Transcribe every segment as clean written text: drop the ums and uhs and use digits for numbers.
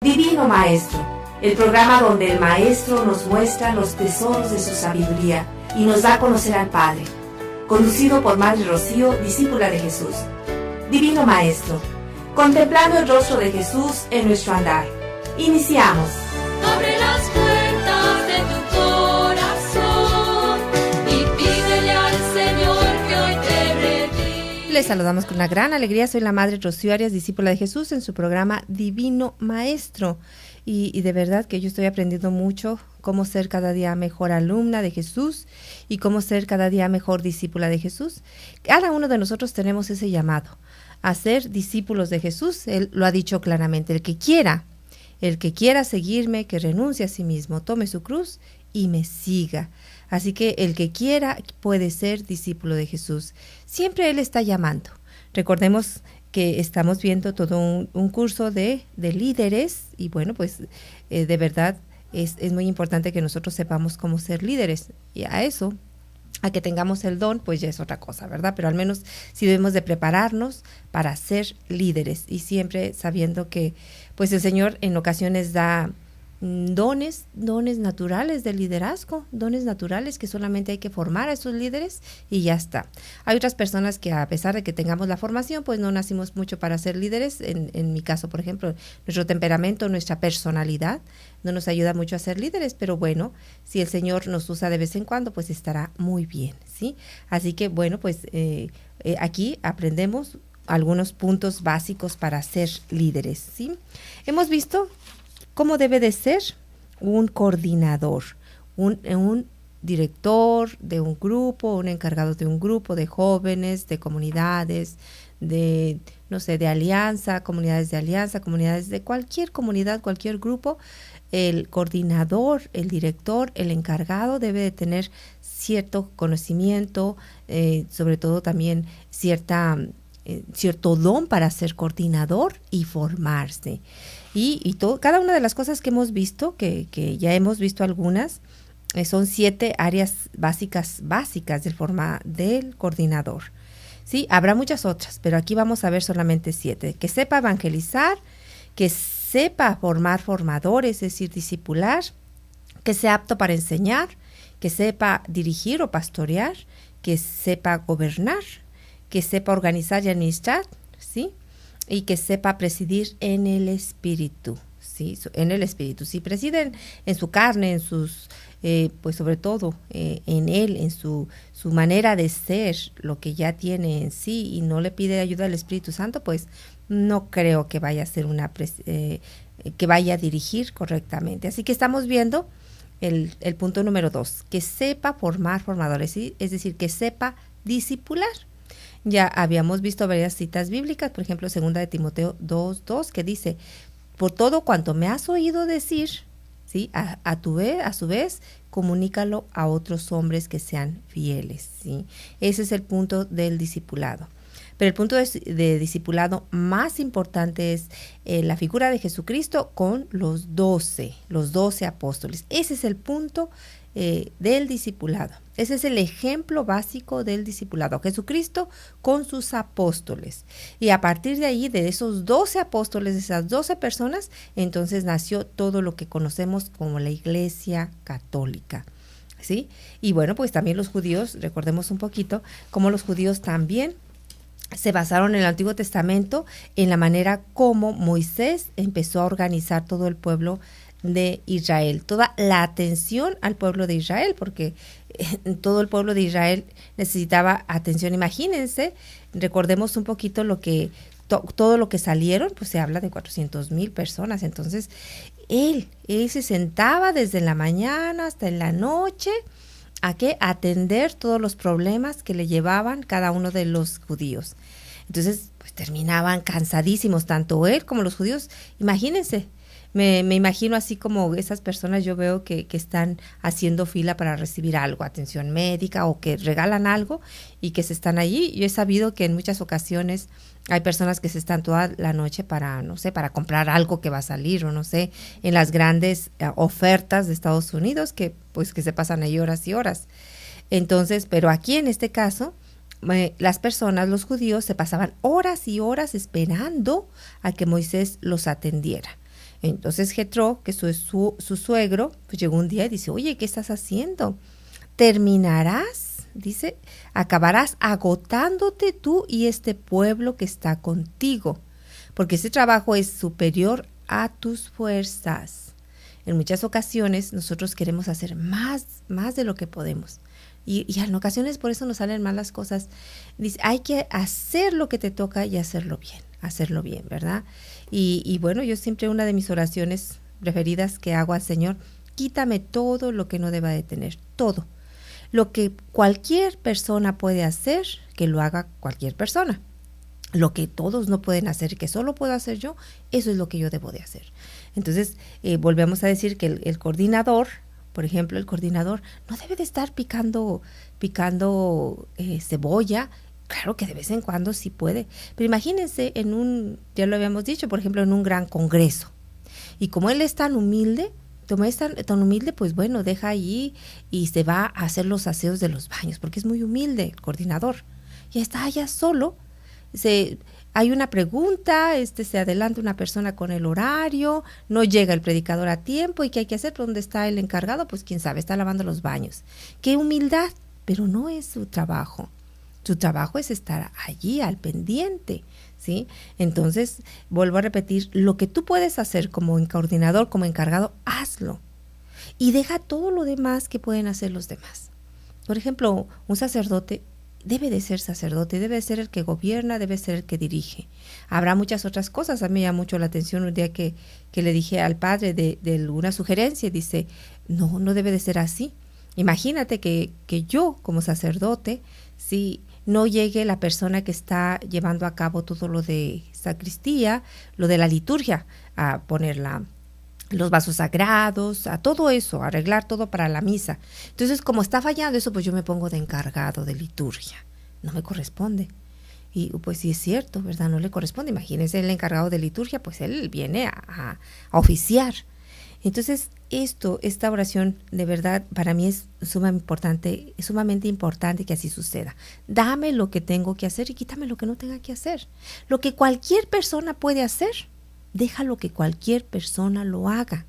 Divino Maestro, el programa donde el Maestro nos muestra los tesoros de su sabiduría y nos da a conocer al Padre. Conducido por Madre Rocío, discípula de Jesús. Divino Maestro, contemplando el rostro de Jesús en nuestro andar. Iniciamos. Abre las puertas de tu corazón y pídele al Señor que hoy te redime. Les saludamos con una gran alegría. Soy la Madre Rocío Arias, discípula de Jesús, en su programa Divino Maestro. Y de verdad que yo estoy aprendiendo mucho cómo ser cada día mejor alumna de Jesús y cómo ser cada día mejor discípula de Jesús. Cada uno de nosotros tenemos ese llamado a ser discípulos de Jesús. Él lo ha dicho claramente: el que quiera seguirme, que renuncie a sí mismo, tome su cruz y me siga. Así que el que quiera puede ser discípulo de Jesús. Siempre Él está llamando. Recordemos que estamos viendo todo un curso de líderes y bueno, pues de verdad es muy importante que nosotros sepamos cómo ser líderes. Y a que tengamos el don, pues ya es otra cosa, ¿verdad? Pero al menos sí debemos de prepararnos para ser líderes y siempre sabiendo que pues el Señor en ocasiones da dones naturales de liderazgo, dones naturales que solamente hay que formar a esos líderes y ya está. Hay otras personas que a pesar de que tengamos la formación, pues no nacimos mucho para ser líderes. En mi caso, por ejemplo, nuestro temperamento, nuestra personalidad no nos ayuda mucho a ser líderes, pero bueno, si el Señor nos usa de vez en cuando, pues estará muy bien, ¿sí? Así que bueno, pues aquí aprendemos algunos puntos básicos para ser líderes, ¿sí? Hemos visto cómo debe de ser un coordinador, un director de un grupo, un encargado de un grupo de jóvenes, de comunidades, de alianza, comunidades de cualquier comunidad, cualquier grupo. El coordinador, el director, el encargado debe de tener cierto conocimiento, sobre todo también cierto don para ser coordinador y formarse. Y cada una de las cosas que hemos visto, que ya hemos visto algunas, son 7 áreas básicas del coordinador. Sí, habrá muchas otras, pero aquí vamos a ver solamente 7. Que sepa evangelizar, que sepa formar formadores, es decir, discipular, que sea apto para enseñar, que sepa dirigir o pastorear, que sepa gobernar, que sepa organizar y administrar, ¿sí? Y que sepa presidir en el espíritu, ¿sí? En el espíritu. Si presiden en su carne, en sus, pues sobre todo en él, en su manera de ser, lo que ya tiene en sí y no le pide ayuda al Espíritu Santo, pues no creo que vaya a ser que vaya a dirigir correctamente. Así que estamos viendo el punto número 2, que sepa formar formadores, ¿sí? Es decir, que sepa discipular. Ya habíamos visto varias citas bíblicas, por ejemplo, 2 de Timoteo 2:2, que dice: por todo cuanto me has oído decir, ¿sí? A su vez, comunícalo a otros hombres que sean fieles, ¿sí? Ese es el punto del discipulado. Pero el punto de discipulado más importante es la figura de Jesucristo con los 12 apóstoles. Ese es el punto del discipulado. Ese es el ejemplo básico del discipulado. Jesucristo con sus apóstoles. Y a partir de ahí, de esos 12 apóstoles, de esas 12 personas, entonces nació todo lo que conocemos como la Iglesia Católica, ¿sí? Y bueno, pues también los judíos, recordemos un poquito, cómo los judíos también se basaron en el Antiguo Testamento en la manera como Moisés empezó a organizar todo el pueblo de Israel, toda la atención al pueblo de Israel, porque todo el pueblo de Israel necesitaba atención. Imagínense, recordemos un poquito todo lo que salieron, pues se habla de 400,000 personas. Entonces, él se sentaba desde la mañana hasta en la noche a atender todos los problemas que le llevaban cada uno de los judíos. Entonces, pues terminaban cansadísimos, tanto él como los judíos. Imagínense, me imagino así como esas personas yo veo que están haciendo fila para recibir algo, atención médica, o que regalan algo y que se están allí. Yo he sabido que en muchas ocasiones hay personas que se están toda la noche para comprar algo que va a salir, o no sé, en las grandes ofertas de Estados Unidos, que se pasan ahí horas y horas. Entonces, pero aquí en este caso, las personas, los judíos, se pasaban horas y horas esperando a que Moisés los atendiera. Entonces Jetro, que su suegro, pues llegó un día y dice, oye, ¿qué estás haciendo? Terminarás, dice, acabarás agotándote tú y este pueblo que está contigo, porque ese trabajo es superior a tus fuerzas. En muchas ocasiones nosotros queremos hacer más de lo que podemos. Y en ocasiones por eso nos salen mal las cosas. Dice, hay que hacer lo que te toca y hacerlo bien, ¿verdad? Y bueno, yo siempre una de mis oraciones preferidas que hago al Señor, quítame todo lo que no deba de tener, todo. Lo que cualquier persona puede hacer, que lo haga cualquier persona. Lo que todos no pueden hacer, que solo puedo hacer yo, eso es lo que yo debo de hacer. Entonces, volvemos a decir que el coordinador, por ejemplo, el coordinador no debe de estar picando cebolla. Claro que de vez en cuando sí puede, pero imagínense ya lo habíamos dicho, por ejemplo, en un gran congreso. Y como él es tan humilde, pues bueno, deja ahí y se va a hacer los aseos de los baños, porque es muy humilde el coordinador. Y está allá solo. Hay una pregunta, se adelanta una persona con el horario, no llega el predicador a tiempo, ¿y qué hay que hacer? ¿Dónde está el encargado? Pues quién sabe, está lavando los baños. ¡Qué humildad! Pero no es su trabajo. Su trabajo es estar allí al pendiente, ¿sí? Entonces, vuelvo a repetir, lo que tú puedes hacer como coordinador, como encargado, hazlo. Y deja todo lo demás que pueden hacer los demás. Por ejemplo, un sacerdote debe de ser sacerdote, debe de ser el que gobierna, debe ser el que dirige. Habrá muchas otras cosas. A mí me llamó mucho la atención un día que le dije al padre de una sugerencia, dice, no debe de ser así. Imagínate que yo como sacerdote, si no llegue la persona que está llevando a cabo todo lo de sacristía, lo de la liturgia, a poner los vasos sagrados, a todo eso, a arreglar todo para la misa. Entonces, como está fallando eso, pues yo me pongo de encargado de liturgia. No me corresponde. Y pues sí es cierto, ¿verdad? No le corresponde. Imagínense el encargado de liturgia, pues él viene a oficiar. Entonces, esta oración de verdad para mí es sumamente importante que así suceda. Dame lo que tengo que hacer y quítame lo que no tenga que hacer. Lo que cualquier persona puede hacer, déjalo que cualquier persona lo haga.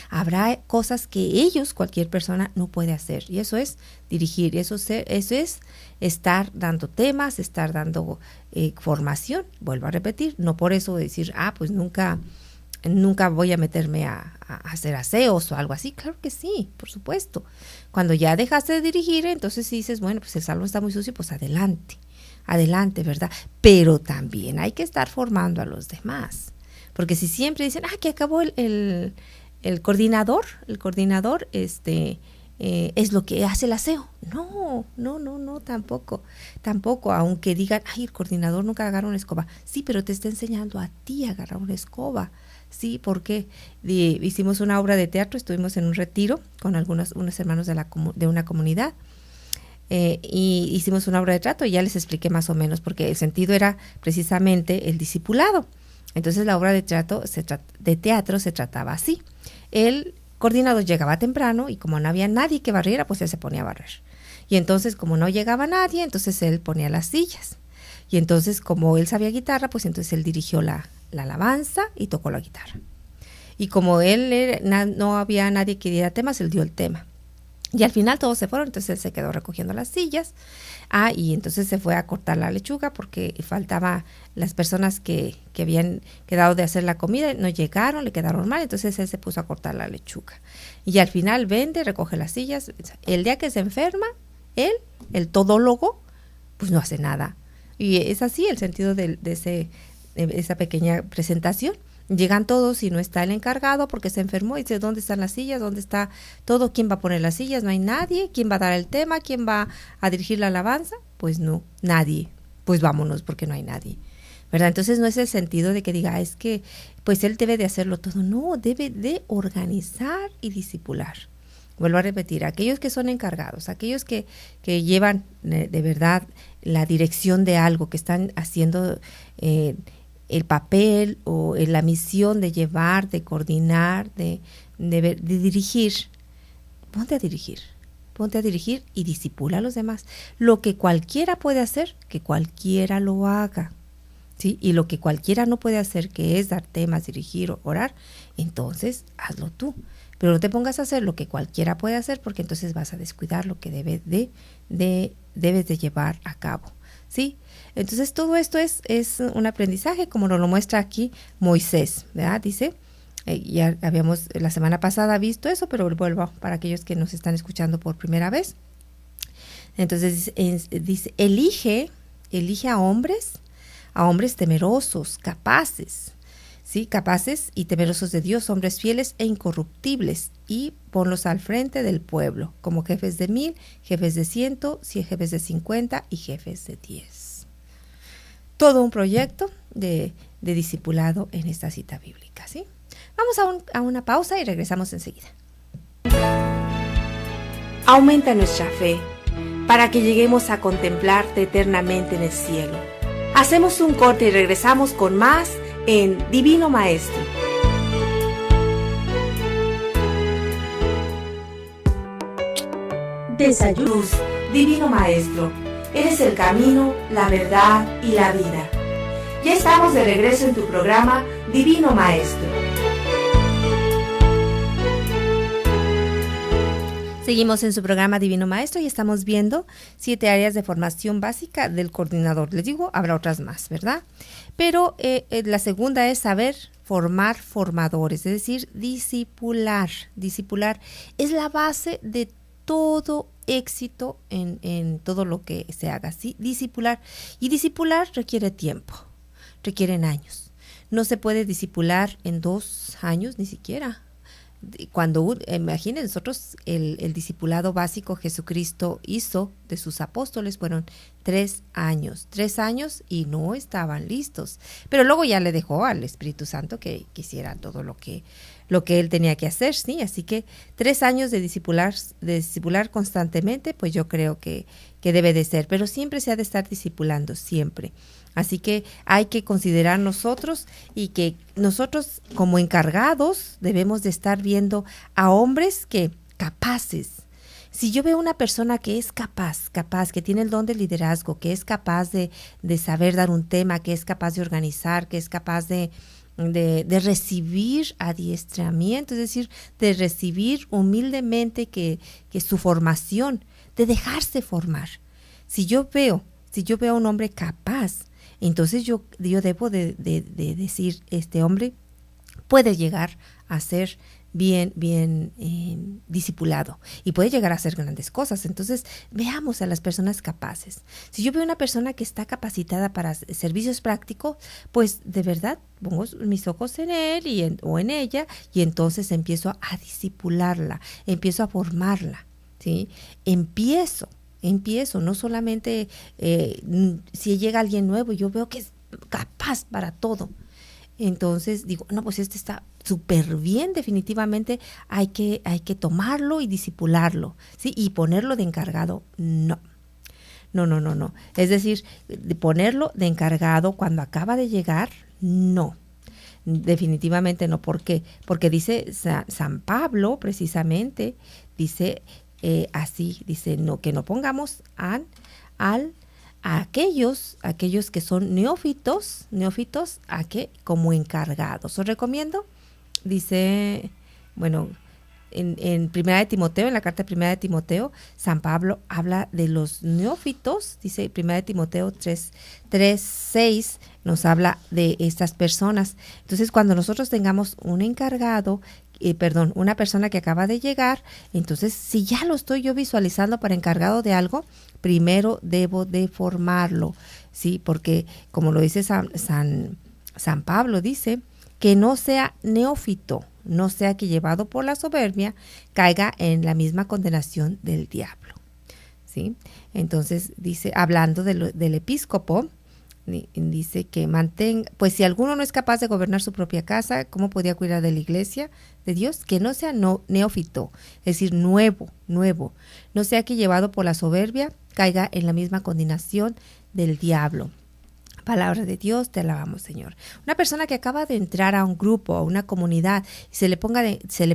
Habrá cosas que cualquier persona no puede hacer. Y eso es dirigir, eso es estar dando temas, estar dando formación. Vuelvo a repetir, no por eso decir, pues nunca voy a meterme a hacer aseos o algo así. Claro que sí, por supuesto. Cuando ya dejaste de dirigir, entonces sí dices, bueno, pues el salón está muy sucio, pues adelante, ¿verdad? Pero también hay que estar formando a los demás. Porque si siempre dicen, que acabó el coordinador, es lo que hace el aseo. No, tampoco, aunque digan, el coordinador nunca agarra una escoba. Sí, pero te está enseñando a ti a agarrar una escoba. Sí, porque hicimos una obra de teatro, estuvimos en un retiro con unos hermanos de una comunidad y hicimos una obra de teatro y ya les expliqué más o menos, porque el sentido era precisamente el discipulado. Entonces la obra de teatro se trataba así. El coordinador llegaba temprano y como no había nadie que barriera, pues él se ponía a barrer. Y entonces como no llegaba nadie, entonces él ponía las sillas. Y entonces como él sabía guitarra, pues entonces él dirigió la alabanza y tocó la guitarra. Y como no había nadie que diera temas, él dio el tema. Y al final todos se fueron, entonces él se quedó recogiendo las sillas. Y entonces se fue a cortar la lechuga porque faltaba las personas que habían quedado de hacer la comida, no llegaron, le quedaron mal, entonces él se puso a cortar la lechuga. Y al final recoge las sillas. El día que se enferma, el todólogo, pues no hace nada. Y es así el sentido de esa pequeña presentación. Llegan todos y no está el encargado porque se enfermó y dice, ¿dónde están las sillas? ¿Dónde está todo? ¿Quién va a poner las sillas? No hay nadie. ¿Quién va a dar el tema? ¿Quién va a dirigir la alabanza? Pues no, nadie. Pues vámonos porque no hay nadie, ¿verdad? Entonces no es el sentido de que diga, es que pues él debe de hacerlo todo. No, debe de organizar y discipular. Vuelvo a repetir, aquellos que son encargados, aquellos que llevan de verdad la dirección de algo, que están haciendo el papel o la misión de llevar, de coordinar, de dirigir, ponte a dirigir y disipula a los demás. Lo que cualquiera puede hacer, que cualquiera lo haga. ¿sí? Y lo que cualquiera no puede hacer, que es dar temas, dirigir o orar, entonces hazlo tú. Pero no te pongas a hacer lo que cualquiera puede hacer, porque entonces vas a descuidar lo que debes de llevar a cabo, ¿sí? Entonces todo esto es un aprendizaje, como nos lo muestra aquí Moisés, ¿verdad? Dice, ya habíamos la semana pasada visto eso, pero vuelvo para aquellos que nos están escuchando por primera vez. Entonces dice, elige a hombres temerosos, capaces, ¿sí? Capaces y temerosos de Dios, hombres fieles e incorruptibles, y ponlos al frente del pueblo, como jefes de 1000, jefes de 100, jefes de 50 y jefes de 10. Todo un proyecto de discipulado en esta cita bíblica, ¿sí? Vamos a una pausa y regresamos enseguida. Aumenta nuestra fe para que lleguemos a contemplarte eternamente en el cielo. Hacemos un corte y regresamos con más en Divino Maestro. Desayuno. Divino Maestro, eres el camino, la verdad y la vida. Ya estamos de regreso en tu programa Divino Maestro. Seguimos en su programa Divino Maestro y estamos viendo 7 áreas de formación básica del coordinador. Les digo, habrá otras más, ¿verdad? Pero la segunda es saber formar formadores, es decir, discipular. Discipular es la base de todo éxito en todo lo que se haga, ¿sí? Discipular. Y discipular requiere tiempo, requieren años. No se puede discipular en 2 años ni siquiera. Cuando, imaginen nosotros, el discipulado básico Jesucristo hizo de sus apóstoles fueron 3 años y no estaban listos, pero luego ya le dejó al Espíritu Santo que hiciera todo lo que él tenía que hacer, ¿sí? Así que 3 años de discipular constantemente, pues yo creo que debe de ser, pero siempre se ha de estar discipulando, siempre. Así que hay que considerar nosotros y que nosotros como encargados debemos de estar viendo a hombres que capaces. Si yo veo una persona que es capaz, que tiene el don de liderazgo, que es capaz de saber dar un tema, que es capaz de organizar, que es capaz de recibir adiestramiento, es decir, de recibir humildemente que su formación, de dejarse formar. Si yo veo a un hombre capaz, entonces yo debo de decir, este hombre puede llegar a ser bien discipulado y puede llegar a hacer grandes cosas. Entonces veamos a las personas capaces. Si yo veo una persona que está capacitada para servicios prácticos, pues de verdad pongo mis ojos en él o en ella, y entonces empiezo a discipularla, empiezo a formarla, ¿sí? Empiezo, no solamente si llega alguien nuevo y yo veo que es capaz para todo, entonces digo, no, pues este está súper bien, definitivamente hay que tomarlo y discipularlo, ¿sí? Y ponerlo de encargado, no. Es decir, de ponerlo de encargado cuando acaba de llegar, no. Definitivamente no. ¿Por qué? Porque dice San Pablo, precisamente, dice así, dice, no, que no pongamos a aquellos que son neófitos, a que como encargados. Os recomiendo, dice, bueno, en Primera de Timoteo, en la carta de Primera de Timoteo, San Pablo habla de los neófitos, dice Primera de Timoteo 3:6, nos habla de estas personas. Entonces, cuando nosotros tengamos un encargado, una persona que acaba de llegar, entonces si ya lo estoy yo visualizando para encargado de algo, primero debo de formarlo, ¿sí? Porque como lo dice San Pablo, dice que no sea neófito, no sea que llevado por la soberbia caiga en la misma condenación del diablo, ¿sí? Entonces dice, hablando del episcopo, dice que mantenga, pues si alguno no es capaz de gobernar su propia casa, ¿cómo podría cuidar de la iglesia de Dios? Que no sea neófito, es decir, nuevo, no sea que llevado por la soberbia caiga en la misma condenación del diablo. Palabra de Dios, te alabamos, Señor. Una persona que acaba de entrar a un grupo, a una comunidad, y se le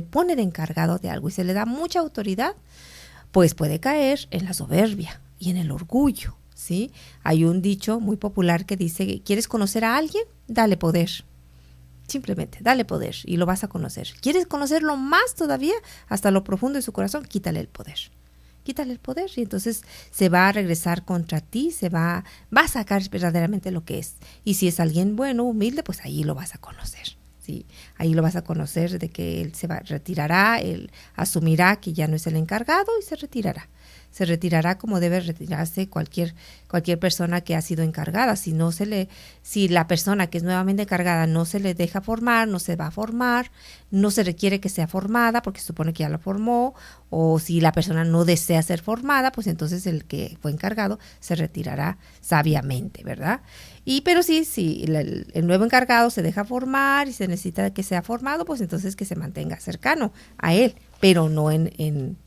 pone de encargado de algo y se le da mucha autoridad, pues puede caer en la soberbia y en el orgullo, ¿sí? Hay un dicho muy popular que dice, ¿quieres conocer a alguien? Dale poder. Simplemente, dale poder y lo vas a conocer. ¿Quieres conocerlo más todavía? Hasta lo profundo de su corazón, quítale el poder. Quítale el poder y entonces se va a regresar contra ti, va a sacar verdaderamente lo que es. Y si es alguien bueno, humilde, pues ahí lo vas a conocer. Sí, ahí lo vas a conocer de que él retirará, él asumirá que ya no es el encargado y se retirará. Se retirará como debe retirarse cualquier persona que ha sido encargada. Si la persona que es nuevamente encargada no se le deja formar, no se va a formar, no se requiere que sea formada porque se supone que ya la formó, o si la persona no desea ser formada, pues entonces el que fue encargado se retirará sabiamente, ¿verdad? Pero sí, el nuevo encargado se deja formar y se necesita que sea formado, pues entonces que se mantenga cercano a él, pero no en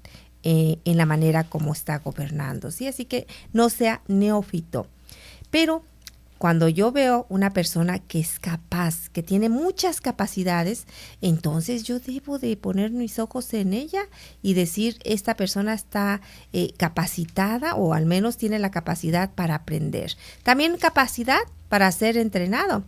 la manera como está gobernando, ¿sí? Así que no sea neófito. Pero cuando yo veo una persona que es capaz, que tiene muchas capacidades, entonces yo debo de poner mis ojos en ella y decir, esta persona está capacitada o al menos tiene la capacidad para aprender. También capacidad para ser entrenado,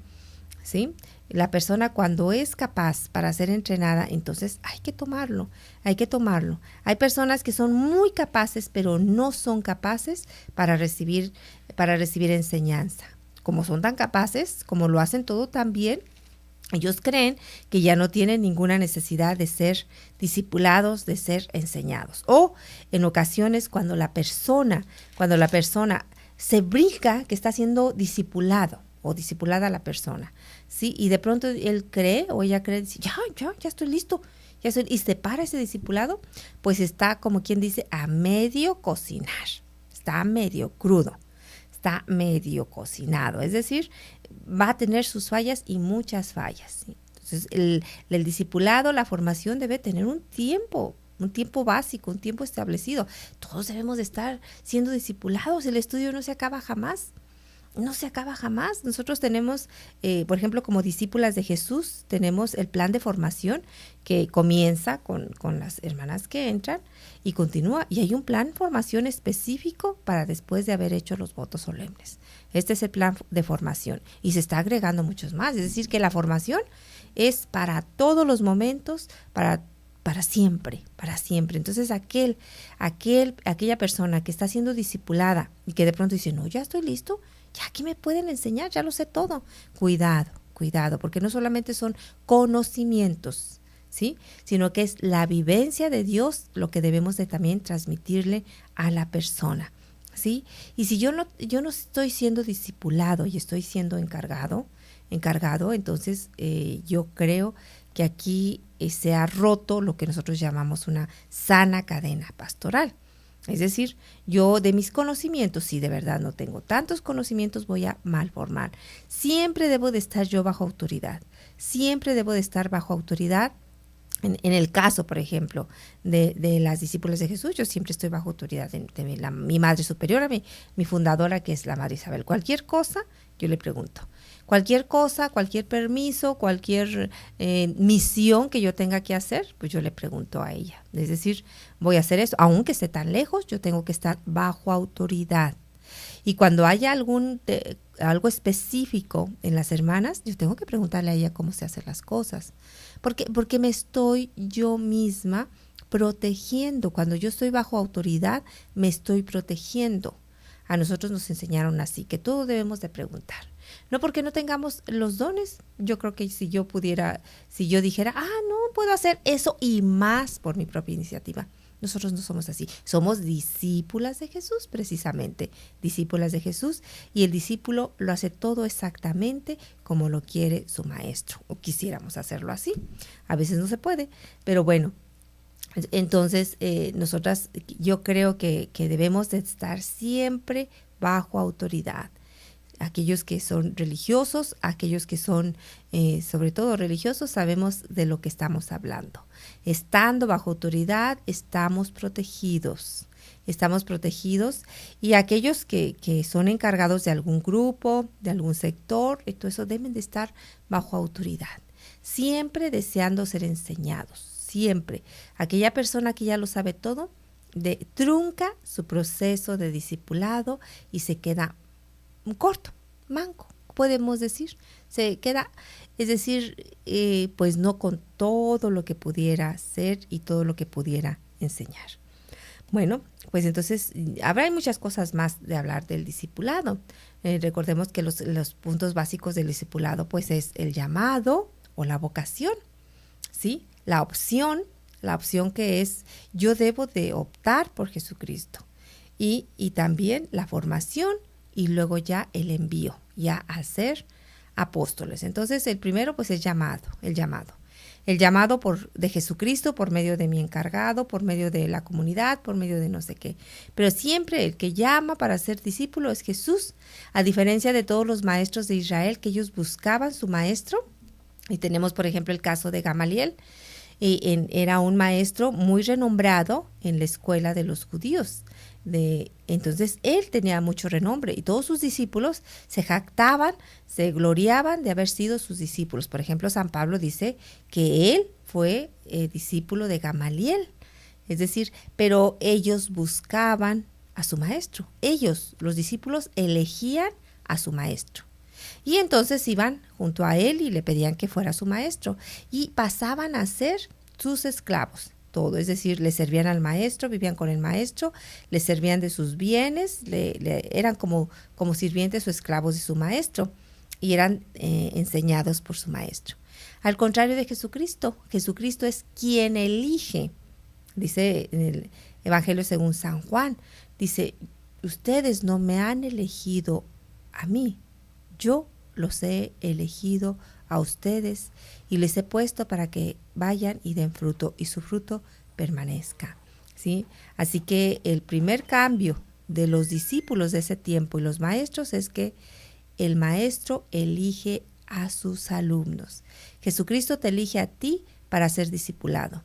¿sí? La persona cuando es capaz para ser entrenada, entonces hay que tomarlo. Hay personas que son muy capaces, pero no son capaces para recibir enseñanza. Como son tan capaces, como lo hacen todo tan bien, ellos creen que ya no tienen ninguna necesidad de ser discipulados, de ser enseñados. O en ocasiones cuando la persona se brinca que está siendo discipulado o discipulada la persona, ¿sí? Y de pronto él cree o ella cree, dice, ya estoy listo, y se para ese discipulado, pues está como quien dice a medio cocinar, está medio crudo, está medio cocinado, es decir, va a tener sus fallas y muchas fallas, ¿sí? Entonces el discipulado, la formación debe tener un tiempo básico, un tiempo establecido. Todos debemos de estar siendo discipulados, el estudio no se acaba jamás. Nosotros tenemos, por ejemplo, como discípulas de Jesús, tenemos el plan de formación que comienza con las hermanas que entran y continúa. Y hay un plan de formación específico para después de haber hecho los votos solemnes. Este es el plan de formación y se está agregando muchos más. Es decir, que la formación es para todos los momentos, para siempre. Entonces aquella persona que está siendo discipulada y que de pronto dice, no, ya estoy listo, ya aquí me pueden enseñar, ya lo sé todo. Cuidado, porque no solamente son conocimientos, ¿sí? Sino que es la vivencia de Dios lo que debemos de también transmitirle a la persona, ¿sí? Y si yo no estoy siendo discipulado y estoy siendo encargado, entonces yo creo que aquí se ha roto lo que nosotros llamamos una sana cadena pastoral. Es decir, yo de mis conocimientos, si de verdad no tengo tantos conocimientos, voy a malformar. Siempre debo de estar yo bajo autoridad. En el caso, por ejemplo, de las discípulas de Jesús, yo siempre estoy bajo autoridad de mi madre superiora, mi fundadora, que es la Madre Isabel. Cualquier cosa, yo le pregunto. Cualquier cosa, cualquier permiso, cualquier misión que yo tenga que hacer, pues yo le pregunto a ella. Es decir, voy a hacer eso, aunque esté tan lejos, yo tengo que estar bajo autoridad. Y cuando haya algo específico en las hermanas, yo tengo que preguntarle a ella cómo se hacen las cosas. Porque me estoy yo misma protegiendo. Cuando yo estoy bajo autoridad, me estoy protegiendo. A nosotros nos enseñaron así, que todo debemos de preguntar. No porque no tengamos los dones. Yo creo que si yo dijera, no puedo hacer eso y más por mi propia iniciativa. Nosotros no somos así. Somos discípulas de Jesús, precisamente. Discípulas de Jesús. Y el discípulo lo hace todo exactamente como lo quiere su maestro. O quisiéramos hacerlo así. A veces no se puede, pero bueno. Entonces, nosotras, yo creo que debemos de estar siempre bajo autoridad. Aquellos que son religiosos, aquellos que son sobre todo religiosos, sabemos de lo que estamos hablando. Estando bajo autoridad, estamos protegidos. Y aquellos que son encargados de algún grupo, de algún sector, todo eso deben de estar bajo autoridad. Siempre deseando ser enseñados. Siempre. Aquella persona que ya lo sabe todo, trunca su proceso de discipulado y se queda corto, manco, podemos decir. Se queda, es decir, pues no con todo lo que pudiera ser y todo lo que pudiera enseñar. Bueno, pues entonces habrá muchas cosas más de hablar del discipulado. Recordemos que los puntos básicos del discipulado pues es el llamado o la vocación, ¿sí? La opción que es yo debo de optar por Jesucristo y también la formación y luego ya el envío, ya a ser apóstoles. Entonces el primero pues es el llamado de Jesucristo por medio de mi encargado, por medio de la comunidad, por medio de no sé qué. Pero siempre el que llama para ser discípulo es Jesús, a diferencia de todos los maestros de Israel que ellos buscaban su maestro. Y tenemos, por ejemplo, el caso de Gamaliel. Era un maestro muy renombrado en la escuela de los judíos. Entonces, él tenía mucho renombre y todos sus discípulos se jactaban, se gloriaban de haber sido sus discípulos. Por ejemplo, San Pablo dice que él fue discípulo de Gamaliel. Es decir, pero ellos buscaban a su maestro. Ellos, los discípulos, elegían a su maestro. Y entonces iban junto a él y le pedían que fuera su maestro. Y pasaban a ser sus esclavos. Todo, es decir, le servían al maestro, vivían con el maestro, le servían de sus bienes, eran como sirvientes o esclavos de su maestro y eran enseñados por su maestro. Al contrario de Jesucristo, Jesucristo es quien elige. Dice en el Evangelio según San Juan, dice, ustedes no me han elegido a mí, yo los he elegido a ustedes y les he puesto para que vayan y den fruto y su fruto permanezca, ¿sí? Así que el primer cambio de los discípulos de ese tiempo y los maestros es que el maestro elige a sus alumnos. Jesucristo te elige a ti para ser discipulado.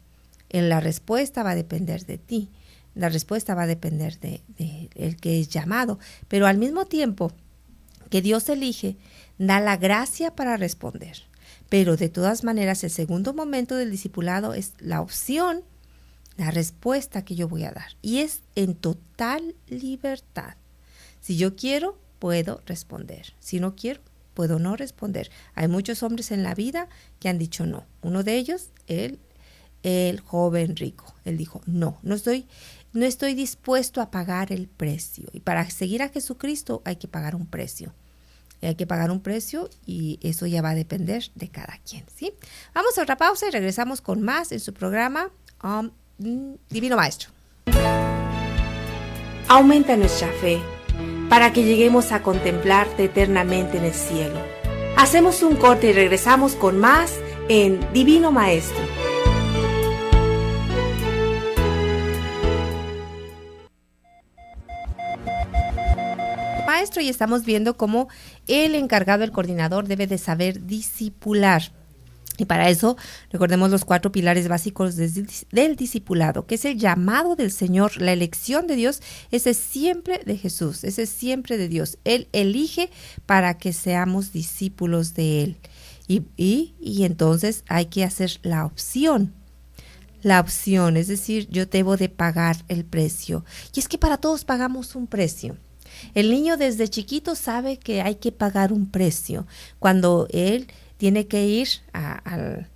La respuesta va a depender de ti, la respuesta va a depender de el que es llamado, pero al mismo tiempo que Dios elige, da la gracia para responder. Pero de todas maneras, el segundo momento del discipulado es la opción, la respuesta que yo voy a dar. Y es en total libertad. Si yo quiero, puedo responder. Si no quiero, puedo no responder. Hay muchos hombres en la vida que han dicho no. Uno de ellos, el joven rico. Él dijo, no estoy dispuesto a pagar el precio. Y para seguir a Jesucristo hay que pagar un precio. Hay que pagar un precio y eso ya va a depender de cada quien, ¿sí? Vamos a otra pausa y regresamos con más en su programa Divino Maestro. Aumenta nuestra fe para que lleguemos a contemplarte eternamente en el cielo. Hacemos un corte y regresamos con más en Divino Maestro. Maestro, y estamos viendo cómo el encargado, el coordinador, debe de saber discipular. Y para eso, recordemos los 4 pilares básicos del discipulado, que es el llamado del Señor, la elección de Dios. Ese es siempre de Jesús, ese es siempre de Dios. Él elige para que seamos discípulos de Él. Y entonces hay que hacer la opción. La opción, es decir, yo debo de pagar el precio. Y es que para todos pagamos un precio. El niño desde chiquito sabe que hay que pagar un precio. Cuando él tiene que ir al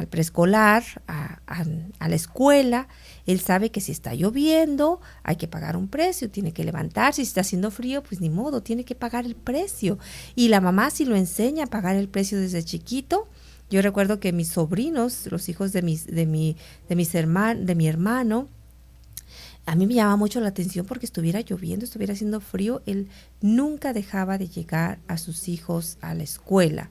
preescolar, a la escuela, él sabe que si está lloviendo hay que pagar un precio, tiene que levantarse. Si está haciendo frío, pues ni modo, tiene que pagar el precio. Y la mamá si lo enseña a pagar el precio desde chiquito. Yo recuerdo que mis sobrinos, los hijos de mi hermano, a mí me llamaba mucho la atención porque estuviera lloviendo, estuviera haciendo frío, él nunca dejaba de llegar a sus hijos a la escuela.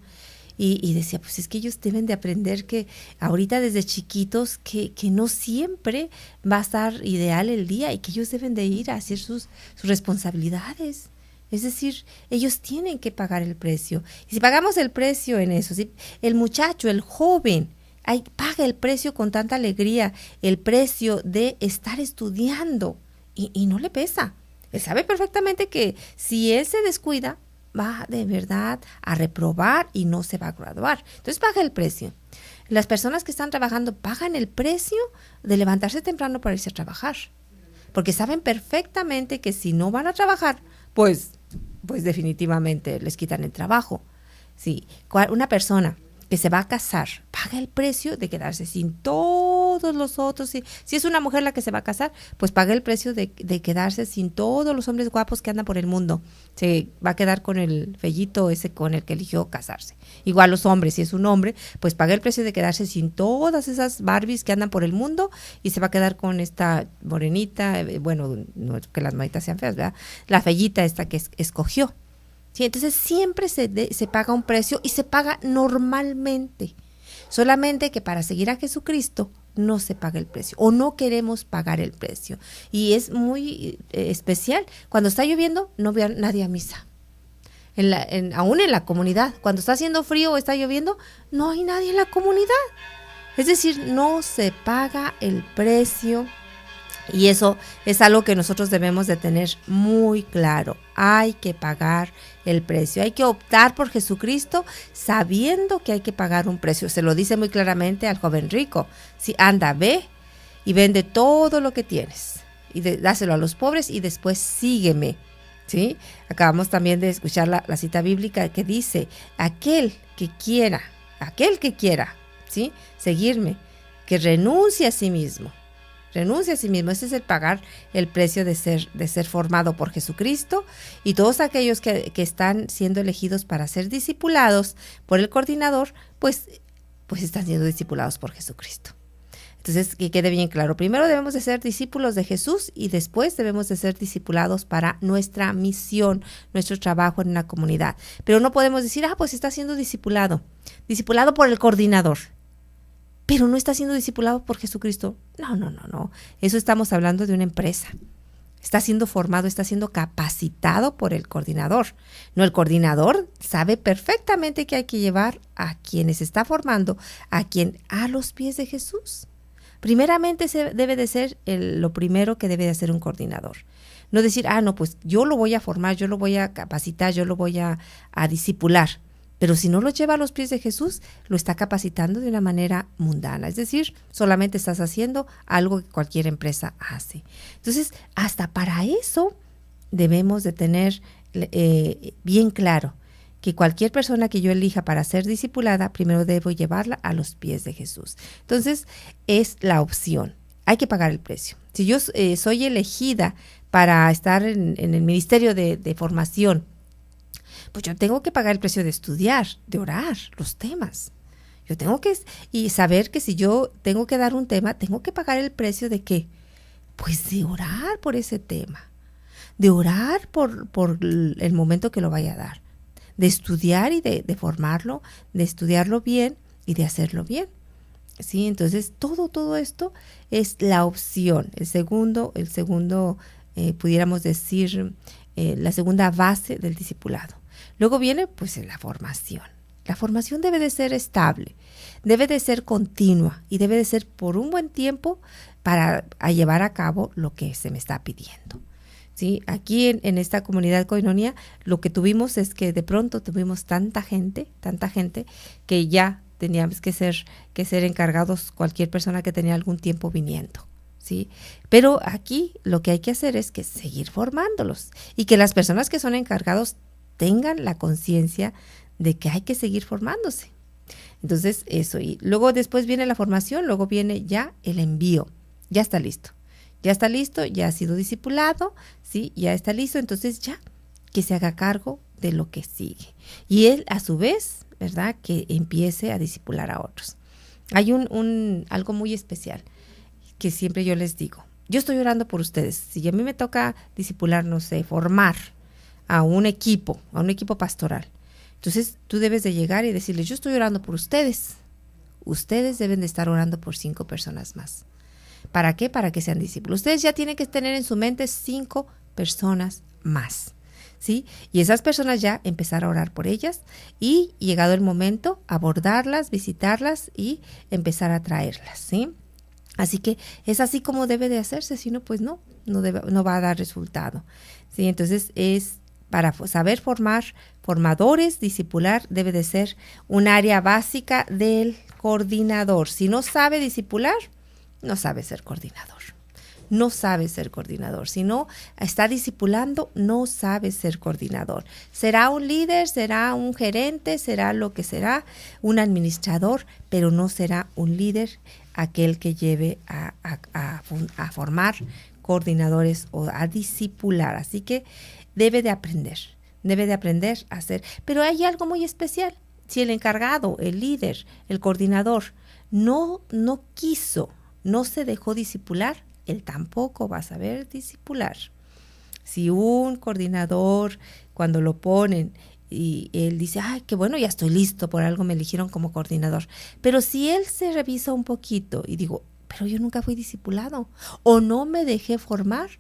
Y decía, pues es que ellos deben de aprender que ahorita desde chiquitos que no siempre va a estar ideal el día y que ellos deben de ir a hacer sus responsabilidades. Es decir, ellos tienen que pagar el precio. Y si pagamos el precio en eso, ¿sí? El muchacho, el joven, paga el precio con tanta alegría, el precio de estar estudiando y no le pesa. Él sabe perfectamente que si él se descuida, va de verdad a reprobar y no se va a graduar. Entonces paga el precio. Las personas que están trabajando pagan el precio de levantarse temprano para irse a trabajar. porque saben perfectamente que si no van a trabajar, pues definitivamente les quitan el trabajo. Sí, una persona que se va a casar paga el precio de quedarse sin todos los otros. Si es una mujer la que se va a casar, pues paga el precio de quedarse sin todos los hombres guapos que andan por el mundo. Se va a quedar con el fellito ese con el que eligió casarse. Igual los hombres, si es un hombre, pues paga el precio de quedarse sin todas esas Barbies que andan por el mundo y se va a quedar con esta morenita, bueno, no es que las monitas sean feas, ¿verdad? La fellita esta que escogió. Sí, entonces siempre se paga un precio y se paga normalmente. Solamente que para seguir a Jesucristo no se paga el precio o no queremos pagar el precio. Y es muy especial. Cuando está lloviendo, no ve a nadie a misa. Aún en la comunidad, cuando está haciendo frío o está lloviendo, no hay nadie en la comunidad. Es decir, no se paga el precio. Y eso es algo que nosotros debemos de tener muy claro. Hay que pagar el precio. Hay que optar por Jesucristo sabiendo que hay que pagar un precio. Se lo dice muy claramente al joven rico. Si anda, ve y vende todo lo que tienes. Y dáselo a los pobres y después sígueme. ¿Sí? Acabamos también de escuchar la cita bíblica que dice, aquel que quiera, ¿sí? Seguirme, que renuncie a sí mismo. Renuncia a sí mismo. Ese es el pagar el precio de ser formado por Jesucristo, y todos aquellos que están siendo elegidos para ser discipulados por el coordinador, pues están siendo discipulados por Jesucristo. Entonces, que quede bien claro, primero debemos de ser discípulos de Jesús y después debemos de ser discipulados para nuestra misión, nuestro trabajo en una comunidad. Pero no podemos decir, pues está siendo discipulado por el coordinador, pero no está siendo discipulado por Jesucristo. No. Eso estamos hablando de una empresa. Está siendo formado, está siendo capacitado por el coordinador. No, el coordinador sabe perfectamente que hay que llevar a quienes está formando, a los pies de Jesús. Primeramente debe de ser lo primero que debe de hacer un coordinador. No decir, pues yo lo voy a formar, yo lo voy a capacitar, yo lo voy a discipular. Pero si no lo lleva a los pies de Jesús, lo está capacitando de una manera mundana. Es decir, solamente estás haciendo algo que cualquier empresa hace. Entonces, hasta para eso debemos de tener bien claro que cualquier persona que yo elija para ser discipulada, primero debo llevarla a los pies de Jesús. Entonces, es la opción. Hay que pagar el precio. Si yo soy elegida para estar en el ministerio de formación, pues yo tengo que pagar el precio de estudiar, de orar los temas. Yo tengo que saber que si yo tengo que dar un tema, tengo que pagar el precio de ¿qué? Pues de orar por ese tema, de orar por el momento que lo vaya a dar, de estudiar y de formarlo, de estudiarlo bien y de hacerlo bien. ¿Sí? Entonces, todo esto es la opción. El segundo pudiéramos decir, la segunda base del discipulado. Luego viene pues la formación. La formación debe de ser estable, debe de ser continua y debe de ser por un buen tiempo para llevar a cabo lo que se me está pidiendo. ¿Sí? Aquí en esta comunidad Koinonia lo que tuvimos es que de pronto tuvimos tanta gente que ya teníamos que ser encargados cualquier persona que tenía algún tiempo viniendo. ¿Sí? Pero aquí lo que hay que hacer es que seguir formándolos y que las personas que son encargados tengan la conciencia de que hay que seguir formándose. Entonces, eso. Y luego después viene la formación, luego viene ya el envío. Ya está listo, ya ha sido discipulado, ¿sí? Ya está listo, entonces ya que se haga cargo de lo que sigue. Y él, a su vez, ¿verdad? Que empiece a discipular a otros. Hay algo muy especial que siempre yo les digo. Yo estoy orando por ustedes. Si a mí me toca discipular, no sé, formar a un equipo pastoral. Entonces, tú debes de llegar y decirles, yo estoy orando por ustedes. Ustedes deben de estar orando por 5 personas más. ¿Para qué? Para que sean discípulos. Ustedes ya tienen que tener en su mente 5 personas más, ¿sí? Y esas personas ya empezar a orar por ellas y, llegado el momento, abordarlas, visitarlas y empezar a traerlas, ¿sí? Así que es así como debe de hacerse, si no, pues no va a dar resultado, ¿sí? Entonces, para saber formar formadores, discipular debe de ser un área básica del coordinador. Si no sabe discipular, no sabe ser coordinador. no sabe ser coordinador. Si no está discipulando, no sabe ser coordinador. Será un líder, será un gerente, será lo que será, un administrador, pero no será un líder aquel que lleve a formar coordinadores o a discipular. Así que debe de aprender a hacer. Pero hay algo muy especial. Si el encargado, el líder, el coordinador no quiso, no se dejó discipular, él tampoco va a saber discipular. Si un coordinador, cuando lo ponen y él dice, ay, qué bueno, ya estoy listo, por algo me eligieron como coordinador. Pero si él se revisa un poquito y digo, pero yo nunca fui discipulado o no me dejé formar,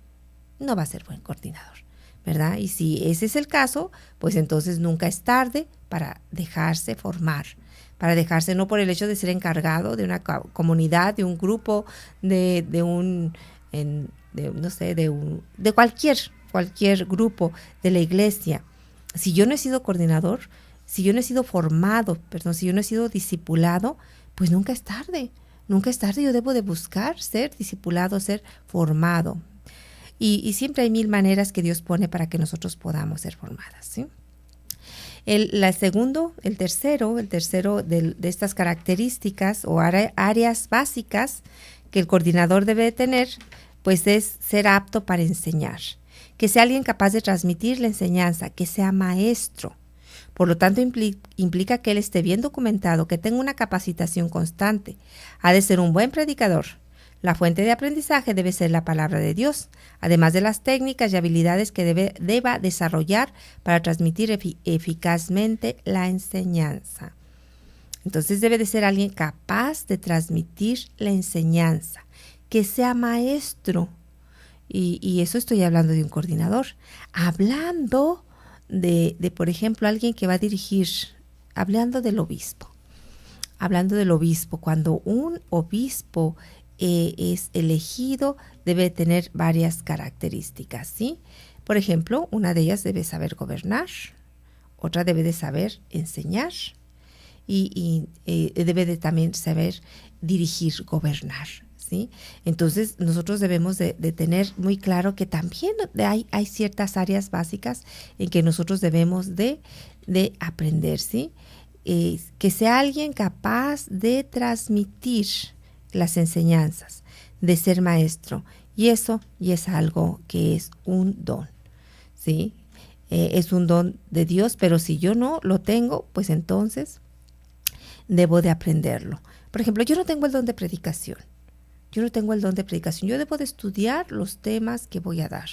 no va a ser buen coordinador, ¿verdad? Y si ese es el caso, pues entonces nunca es tarde para dejarse formar, para dejarse no por el hecho de ser encargado de una comunidad, de un grupo, de cualquier grupo de la iglesia. Si yo no he sido coordinador, si yo no he sido formado, si yo no he sido discipulado, pues nunca es tarde. Nunca es tarde, yo debo de buscar ser discipulado, ser formado. Y siempre hay 1000 maneras que Dios pone para que nosotros podamos ser formadas, ¿sí? El tercero de estas características o áreas básicas que el coordinador debe de tener, pues es ser apto para enseñar. Que sea alguien capaz de transmitir la enseñanza, que sea maestro. Por lo tanto, implica que él esté bien documentado, que tenga una capacitación constante. Ha de ser un buen predicador. La fuente de aprendizaje debe ser la palabra de Dios, además de las técnicas y habilidades que deba desarrollar para transmitir eficazmente la enseñanza. Entonces debe de ser alguien capaz de transmitir la enseñanza, que sea maestro. Y eso estoy hablando de un coordinador. Hablando de, por ejemplo, alguien que va a dirigir, hablando del obispo. Cuando un obispo es elegido, debe tener varias características, ¿sí? Por ejemplo, una de ellas debe saber gobernar, otra debe de saber enseñar y debe de también saber dirigir, gobernar, ¿sí? Entonces, nosotros debemos de tener muy claro que también hay ciertas áreas básicas en que nosotros debemos de aprender, ¿sí? Que sea alguien capaz de transmitir las enseñanzas, de ser maestro, y eso es algo que es un don, ¿sí? Es un don de Dios, pero si yo no lo tengo, pues entonces debo de aprenderlo. Por ejemplo, yo no tengo el don de predicación. Yo debo de estudiar los temas que voy a dar.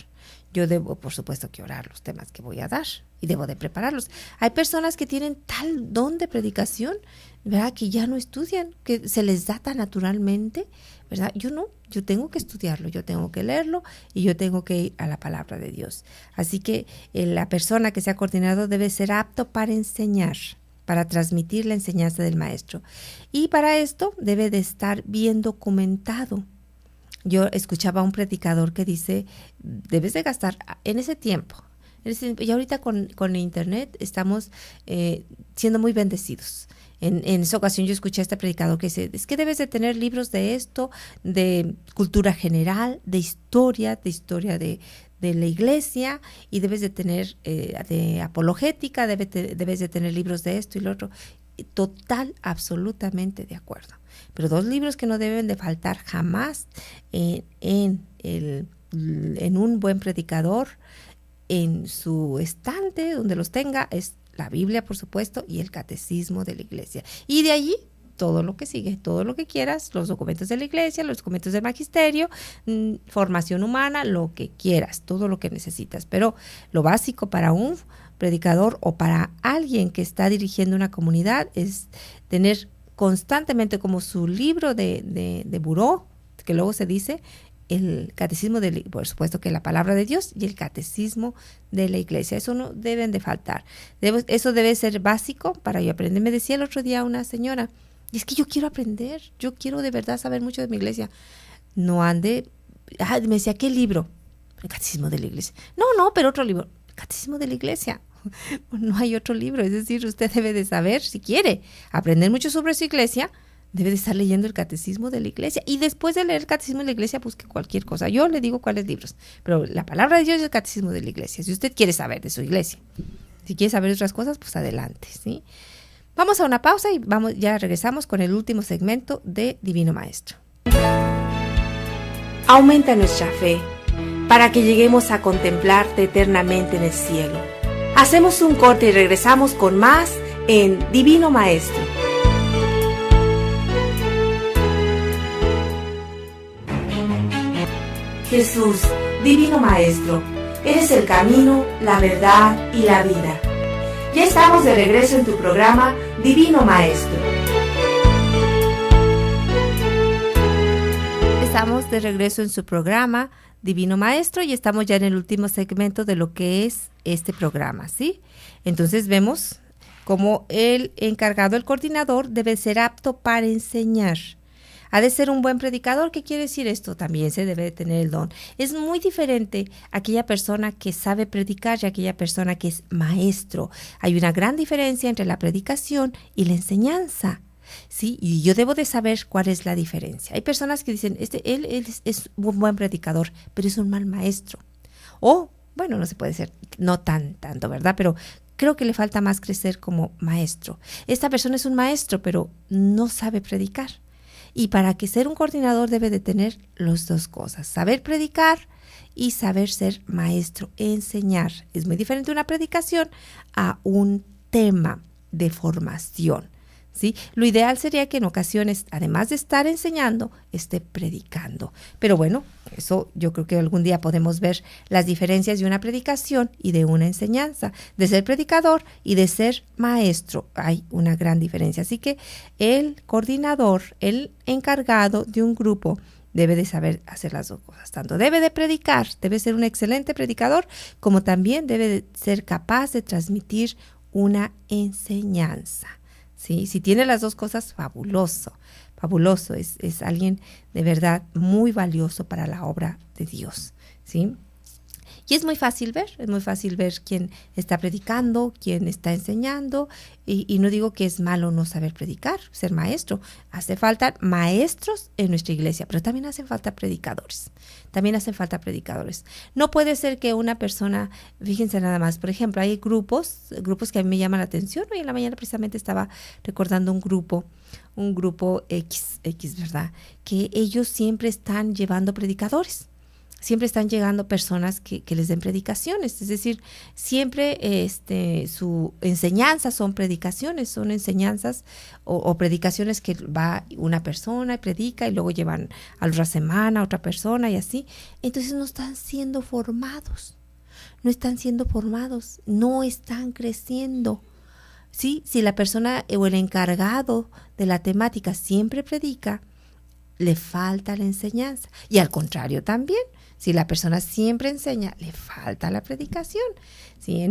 Yo debo, por supuesto, que orar los temas que voy a dar y debo de prepararlos. Hay personas que tienen tal don de predicación, ¿verdad?, que ya no estudian, que se les da tan naturalmente, ¿verdad? Yo no, yo tengo que estudiarlo, yo tengo que leerlo y yo tengo que ir a la palabra de Dios. Así que la persona que sea coordinador debe ser apto para enseñar, para transmitir la enseñanza del maestro. Y para esto debe de estar bien documentado. Yo escuchaba a un predicador que dice, debes de gastar en ese tiempo. Y ahorita con internet estamos siendo muy bendecidos. En esa ocasión yo escuché a este predicador que dice, es que debes de tener libros de esto, de cultura general, de historia de la iglesia, y debes de tener de apologética, debes de tener libros de esto y lo otro. Total, absolutamente de acuerdo. Pero 2 libros que no deben de faltar jamás en un buen predicador, en su estante, donde los tenga, es la Biblia, por supuesto, y el catecismo de la iglesia. Y de allí todo lo que sigue, todo lo que quieras, los documentos de la iglesia, los documentos del magisterio, formación humana, lo que quieras, todo lo que necesitas. Pero lo básico para un predicador o para alguien que está dirigiendo una comunidad es tener constantemente como su libro de buró, que luego se dice, el catecismo, por supuesto que la palabra de Dios y el catecismo de la iglesia. Eso no deben de faltar. Eso debe ser básico para yo aprender. Me decía el otro día una señora, y es que yo quiero aprender, yo quiero de verdad saber mucho de mi iglesia. No ande, me decía, ¿qué libro? El catecismo de la iglesia. No, pero otro libro. El catecismo de la iglesia. No hay otro libro, es decir, usted debe de saber, si quiere aprender mucho sobre su iglesia, debe de estar leyendo el catecismo de la iglesia. Y después de leer el catecismo de la iglesia, busque cualquier cosa. Yo le digo cuáles libros, pero la palabra de Dios es el catecismo de la iglesia. Si usted quiere saber de su iglesia, si quiere saber otras cosas, pues adelante, ¿sí? Vamos a una pausa y ya regresamos con el último segmento de Divino Maestro. Aumenta nuestra fe para que lleguemos a contemplarte eternamente en el cielo. Hacemos un corte y regresamos con más en Divino Maestro. Jesús, Divino Maestro, eres el camino, la verdad y la vida. Ya estamos de regreso en tu programa Divino Maestro. Estamos de regreso en su programa Divino Maestro y estamos ya en el último segmento de lo que es este programa, ¿sí? Entonces vemos cómo el encargado, el coordinador, debe ser apto para enseñar. Ha de ser un buen predicador. ¿Qué quiere decir esto? También se debe de tener el don. Es muy diferente aquella persona que sabe predicar y aquella persona que es maestro. Hay una gran diferencia entre la predicación y la enseñanza. Sí, y yo debo de saber cuál es la diferencia. Hay personas que dicen, él es un buen predicador, pero es un mal maestro. O, bueno, no se puede ser, no tanto, ¿verdad? Pero creo que le falta más crecer como maestro. Esta persona es un maestro, pero no sabe predicar. Y para que ser un coordinador debe de tener las dos cosas, saber predicar y saber ser maestro, enseñar. Es muy diferente una predicación a un tema de formación. ¿Sí? Lo ideal sería que en ocasiones, además de estar enseñando, esté predicando. Pero bueno, eso yo creo que algún día podemos ver las diferencias de una predicación y de una enseñanza. De ser predicador y de ser maestro hay una gran diferencia. Así que el coordinador, el encargado de un grupo, debe de saber hacer las dos cosas. Tanto debe de predicar, debe ser un excelente predicador, como también debe de ser capaz de transmitir una enseñanza. ¿Sí? Si tiene las dos cosas, fabuloso, fabuloso, es alguien de verdad muy valioso para la obra de Dios, ¿sí? Y es muy fácil ver quién está predicando, quién está enseñando, y no digo que es malo no saber predicar, ser maestro. Hace falta maestros en nuestra iglesia, pero también hacen falta predicadores. No puede ser que una persona, fíjense nada más, por ejemplo, hay grupos que a mí me llaman la atención. Hoy en la mañana precisamente estaba recordando un grupo X, ¿verdad? Que ellos siempre están llevando predicadores. Siempre están llegando personas que les den predicaciones, es decir, siempre su enseñanza son predicaciones, son enseñanzas o predicaciones que va una persona y predica y luego llevan a la otra semana a otra persona y así. Entonces no están siendo formados, no están creciendo. ¿Sí? Si la persona o el encargado de la temática siempre predica, le falta la enseñanza. Y al contrario también, si la persona siempre enseña, le falta la predicación. ¿Sí?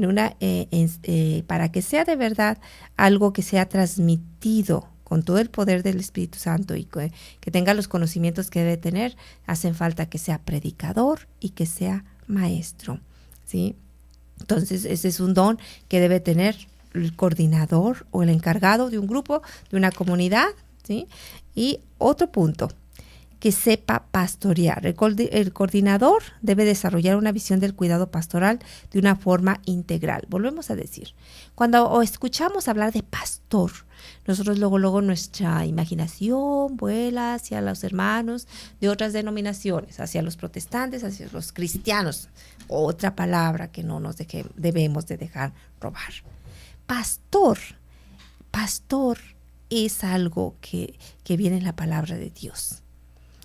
Para que sea de verdad algo que sea transmitido con todo el poder del Espíritu Santo y que tenga los conocimientos que debe tener, hacen falta que sea predicador y que sea maestro. ¿Sí? Entonces, ese es un don que debe tener el coordinador o el encargado de un grupo, de una comunidad. ¿Sí? Y otro punto, que sepa pastorear. El coordinador debe desarrollar una visión del cuidado pastoral de una forma integral. Volvemos a decir, cuando escuchamos hablar de pastor, nosotros luego nuestra imaginación vuela hacia los hermanos de otras denominaciones, hacia los protestantes, hacia los cristianos. Otra palabra que no nos debemos de dejar robar. Pastor es algo que viene en la palabra de Dios.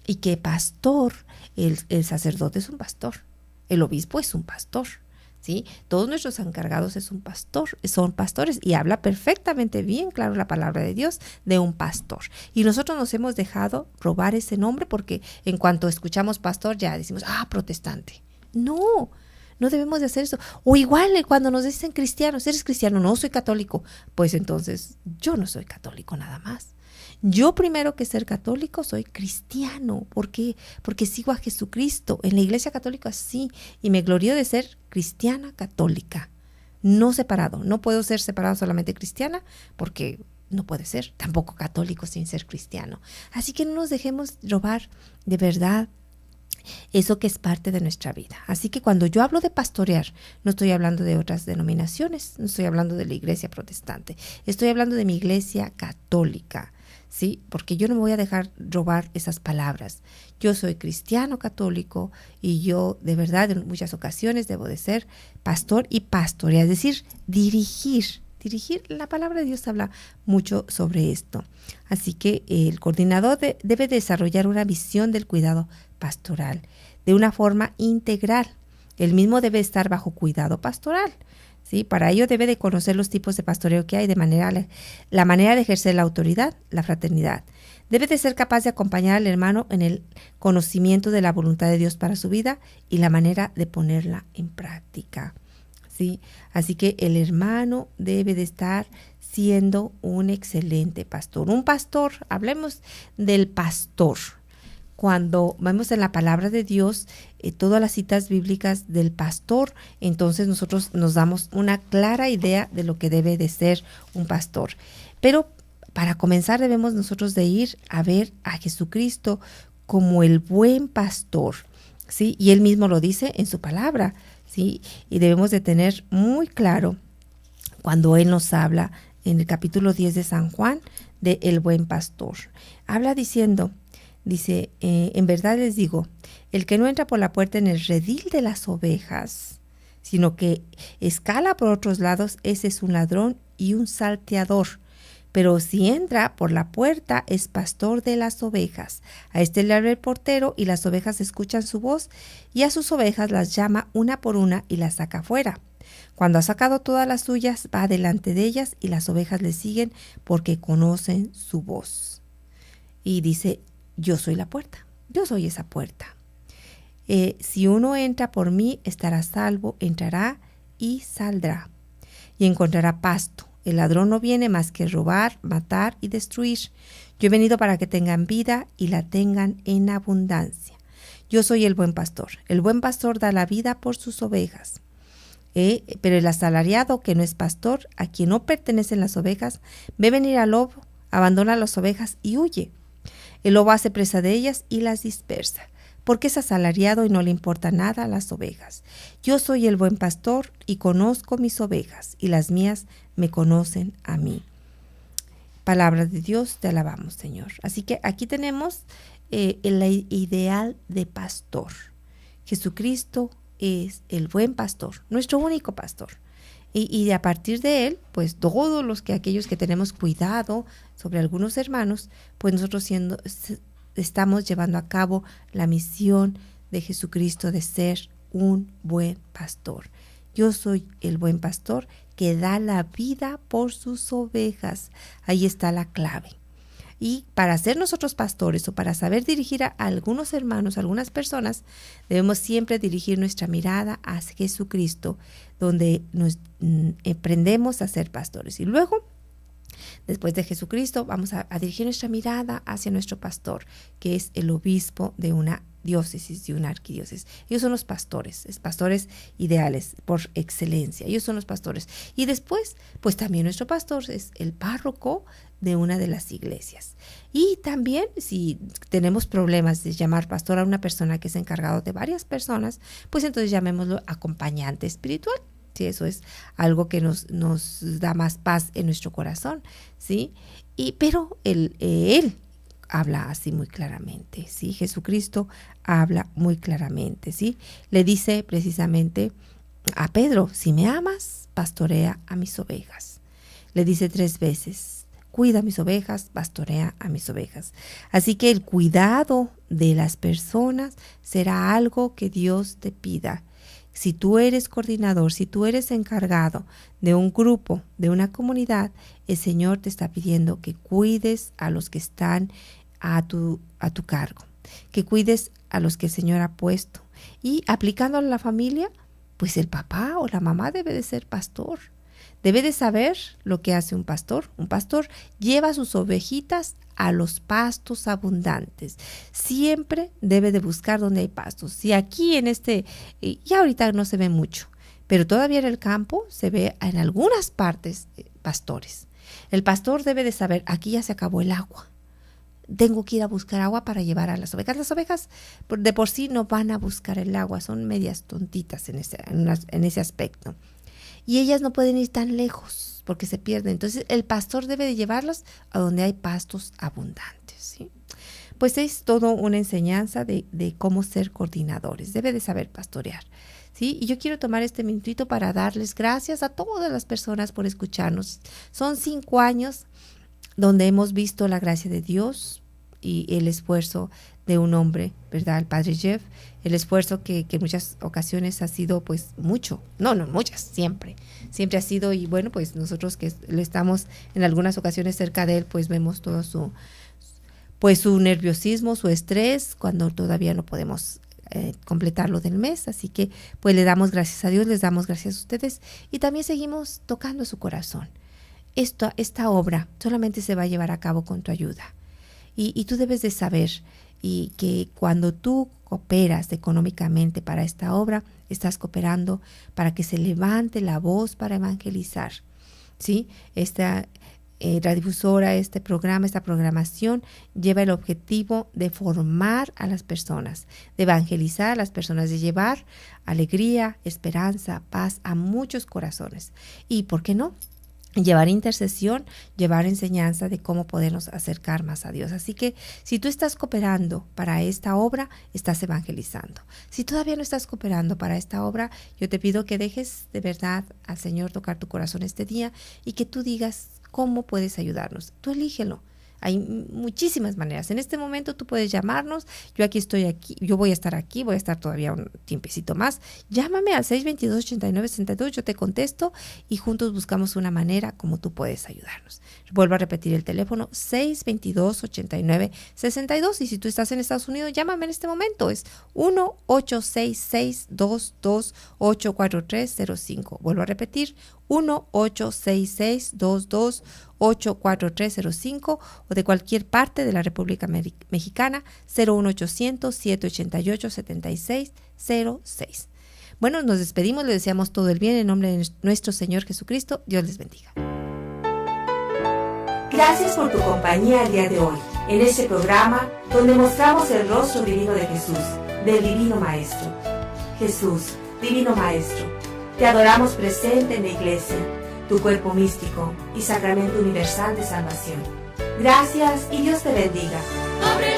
Y que pastor, el sacerdote es un pastor, el obispo es un pastor, ¿sí? Todos nuestros encargados son pastores, y habla perfectamente bien claro la palabra de Dios de un pastor. Y nosotros nos hemos dejado robar ese nombre porque en cuanto escuchamos pastor ya decimos, protestante. No debemos de hacer eso. O igual cuando nos dicen cristianos, ¿eres cristiano? No, soy católico. Pues entonces yo no soy católico nada más. Yo primero que ser católico soy cristiano. ¿Por qué? Porque sigo a Jesucristo. En la iglesia católica sí. Y me glorío de ser cristiana católica. No separado. No puedo ser separado solamente cristiana porque no puede ser, tampoco católico sin ser cristiano. Así que no nos dejemos robar de verdad eso que es parte de nuestra vida. Así que cuando yo hablo de pastorear, no estoy hablando de otras denominaciones, no estoy hablando de la iglesia protestante, estoy hablando de mi iglesia católica, ¿sí? Porque yo no me voy a dejar robar esas palabras. Yo soy cristiano católico y yo de verdad en muchas ocasiones debo de ser pastor y pastorear, es decir, dirigir. La palabra de Dios habla mucho sobre esto. Así que el coordinador debe desarrollar una visión del cuidado pastoral de una forma integral. Él mismo debe estar bajo cuidado pastoral, ¿sí? Para ello debe de conocer los tipos de pastoreo que hay, la manera de ejercer la autoridad, la fraternidad. Debe de ser capaz de acompañar al hermano en el conocimiento de la voluntad de Dios para su vida y la manera de ponerla en práctica. ¿Sí? Así que el hermano debe de estar siendo un excelente pastor. Un pastor, hablemos del pastor. Cuando vemos en la palabra de Dios todas las citas bíblicas del pastor, entonces nosotros nos damos una clara idea de lo que debe de ser un pastor. Pero para comenzar debemos nosotros de ir a ver a Jesucristo como el buen pastor, ¿sí? Y él mismo lo dice en su palabra, ¿sí? Y debemos de tener muy claro cuando él nos habla en el capítulo 10 de San Juan de el buen pastor. Habla diciendo, dice, en verdad les digo, el que no entra por la puerta en el redil de las ovejas, sino que escala por otros lados, ese es un ladrón y un salteador. Pero si entra por la puerta, es pastor de las ovejas. A este le abre el portero y las ovejas escuchan su voz y a sus ovejas las llama una por una y las saca fuera. Cuando ha sacado todas las suyas, va delante de ellas y las ovejas le siguen porque conocen su voz. Y dice, yo soy la puerta, yo soy esa puerta. Si uno entra por mí, estará salvo, entrará y saldrá y encontrará pasto. El ladrón no viene más que robar, matar y destruir. Yo he venido para que tengan vida y la tengan en abundancia. Yo soy el buen pastor. El buen pastor da la vida por sus ovejas. Pero el asalariado que no es pastor, a quien no pertenecen las ovejas, ve venir al lobo, abandona las ovejas y huye. El lobo hace presa de ellas y las dispersa, porque es asalariado y no le importa nada a las ovejas. Yo soy el buen pastor y conozco mis ovejas, y las mías me conocen a mí. Palabra de Dios, te alabamos, Señor. Así que aquí tenemos el ideal de pastor. Jesucristo es el buen pastor, nuestro único pastor. Y a partir de él, pues todos aquellos que tenemos cuidado sobre algunos hermanos, pues nosotros estamos llevando a cabo la misión de Jesucristo de ser un buen pastor. Yo soy el buen pastor que da la vida por sus ovejas. Ahí está la clave. Y para ser nosotros pastores o para saber dirigir a algunos hermanos, a algunas personas, debemos siempre dirigir nuestra mirada hacia Jesucristo, donde nos aprendemos a ser pastores. Y luego, después de Jesucristo, vamos a dirigir nuestra mirada hacia nuestro pastor, que es el obispo de una diócesis, de una arquidiócesis. Ellos son los pastores ideales por excelencia. Ellos son los pastores. Y después, pues también nuestro pastor es el párroco de una de las iglesias. Y también, si tenemos problemas de llamar pastor a una persona que es encargado de varias personas, pues entonces llamémoslo acompañante espiritual. Sí, eso es algo que nos da más paz en nuestro corazón, ¿sí? Pero él habla así muy claramente, ¿sí? Jesucristo habla muy claramente, ¿sí? Le dice precisamente a Pedro, si me amas, pastorea a mis ovejas. Le dice 3 veces, cuida mis ovejas, pastorea a mis ovejas. Así que el cuidado de las personas será algo que Dios te pida. Si tú eres coordinador, si tú eres encargado de un grupo, de una comunidad, el Señor te está pidiendo que cuides a los que están a tu cargo, que cuides a los que el Señor ha puesto. Y aplicándolo a la familia, pues el papá o la mamá debe de ser pastor. Debe de saber lo que hace un pastor. Un pastor lleva sus ovejitas a los pastos abundantes. Siempre debe de buscar donde hay pastos. Si aquí ya ahorita no se ve mucho, pero todavía en el campo se ve en algunas partes pastores. El pastor debe de saber, aquí ya se acabó el agua. Tengo que ir a buscar agua para llevar a las ovejas. Las ovejas de por sí no van a buscar el agua, son medias tontitas en ese aspecto. Y ellas no pueden ir tan lejos porque se pierden. Entonces el pastor debe de llevarlas a donde hay pastos abundantes, ¿sí? Pues es todo una enseñanza de cómo ser coordinadores. Debe de saber pastorear, ¿sí? Y yo quiero tomar este minutito para darles gracias a todas las personas por escucharnos. Son 5 años donde hemos visto la gracia de Dios y el esfuerzo de un hombre, ¿verdad? El padre Jeff, el esfuerzo que en muchas ocasiones ha sido pues mucho, no muchas, siempre ha sido, y bueno, pues nosotros que le estamos en algunas ocasiones cerca de él, pues vemos todo su nerviosismo, su estrés, cuando todavía no podemos completar lo del mes. Así que pues le damos gracias a Dios, les damos gracias a ustedes y también seguimos tocando su corazón. Esta obra solamente se va a llevar a cabo con tu ayuda. Y tú debes de saber y que cuando tú cooperas económicamente para esta obra, estás cooperando para que se levante la voz para evangelizar, ¿sí? Esta radiodifusora, este programa, esta programación lleva el objetivo de formar a las personas, de evangelizar a las personas, de llevar alegría, esperanza, paz a muchos corazones. ¿Y por qué no? Llevar intercesión, llevar enseñanza de cómo podernos acercar más a Dios. Así que si tú estás cooperando para esta obra, estás evangelizando. Si todavía no estás cooperando para esta obra, yo te pido que dejes de verdad al Señor tocar tu corazón este día y que tú digas cómo puedes ayudarnos. Tú elígelo. Hay muchísimas maneras. En este momento tú puedes llamarnos. Yo voy a estar aquí, voy a estar todavía un tiempecito más. Llámame al 622-8962, yo te contesto y juntos buscamos una manera como tú puedes ayudarnos. Vuelvo a repetir el teléfono, 622-8962, y si tú estás en Estados Unidos, llámame en este momento, es 1-866-228-4305. Vuelvo a repetir, 1-866-228-4305, o de cualquier parte de la República Mexicana, 01800-788-7606. Bueno, nos despedimos, les deseamos todo el bien en nombre de nuestro Señor Jesucristo. Dios les bendiga. Gracias por tu compañía el día de hoy, en este programa donde mostramos el rostro divino de Jesús, del Divino Maestro. Jesús, Divino Maestro, te adoramos presente en la Iglesia, tu cuerpo místico y sacramento universal de salvación. Gracias y Dios te bendiga. Abre